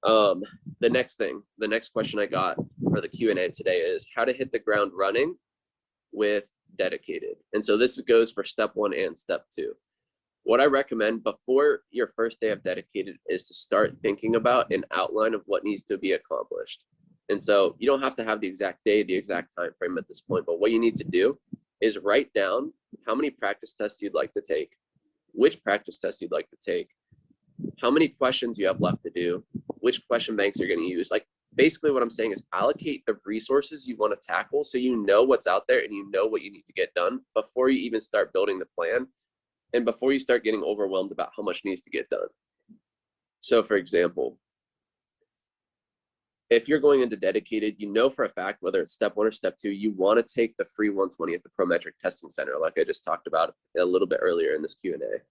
The next question I got for the Q&A today is how to hit the ground running with dedicated. And so this goes for step 1 and step 2. What I recommend before your first day of dedicated is to start thinking about an outline of what needs to be accomplished. And so you don't have to have the exact day, the exact time frame at this point, but what you need to do is write down how many practice tests you'd like to take, which practice tests you'd like to take, how many questions you have left to do, which question banks you're going to use. Like basically what I'm saying is allocate the resources you want to tackle so you know what's out there and you know what you need to get done before you even start building the plan and before you start getting overwhelmed about how much needs to get done. So for example, if you're going into dedicated, you know for a fact, whether it's step 1 or step 2, you want to take the free 120 at the Prometric Testing Center, like I just talked about a little bit earlier in this Q&A.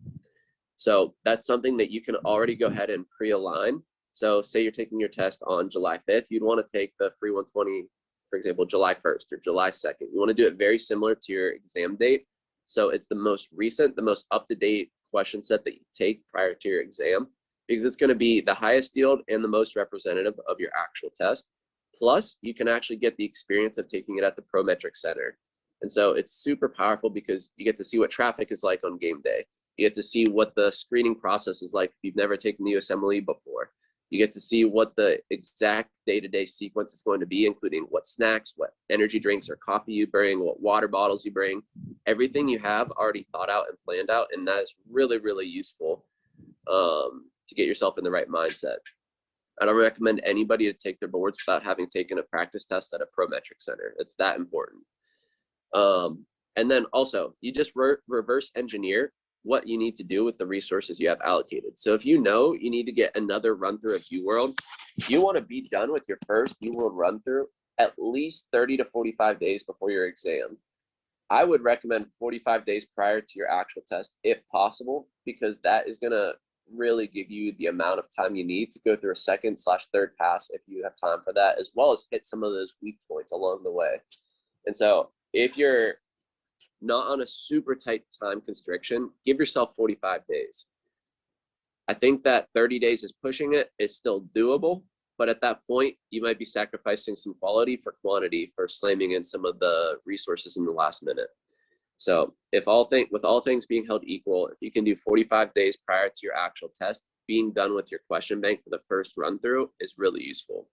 So that's something that you can already go ahead and pre-align. So say you're taking your test on July 5th, you'd want to take the free 120, for example, July 1st or July 2nd. You want to do it very similar to your exam date. So it's the most recent, the most up-to-date question set that you take prior to your exam, because it's going to be the highest yield and the most representative of your actual test. Plus, you can actually get the experience of taking it at the Prometric Center. And so it's super powerful because you get to see what traffic is like on game day. You get to see what the screening process is like if you've never taken the USMLE before. You get to see what the exact day-to-day sequence is going to be, including what snacks, what energy drinks or coffee you bring, what water bottles you bring. Everything you have already thought out and planned out, and that is really, really useful to get yourself in the right mindset. I don't recommend anybody to take their boards without having taken a practice test at a Prometric Center. It's that important. And then also, you just reverse engineer what you need to do with the resources you have allocated. So if you know you need to get another run through of UWorld, you want to be done with your first UWorld run through at least 30 to 45 days before your exam. I would recommend 45 days prior to your actual test if possible, because that is going to really give you the amount of time you need to go through a second/third pass if you have time for that, as well as hit some of those weak points along the way. And so if you're not on a super tight time constriction, give yourself 45 days. I think that 30 days is pushing it. It's still doable, but at that point, you might be sacrificing some quality for quantity for slamming in some of the resources in the last minute. So with all things being held equal, if you can do 45 days prior to your actual test, being done with your question bank for the first run through is really useful.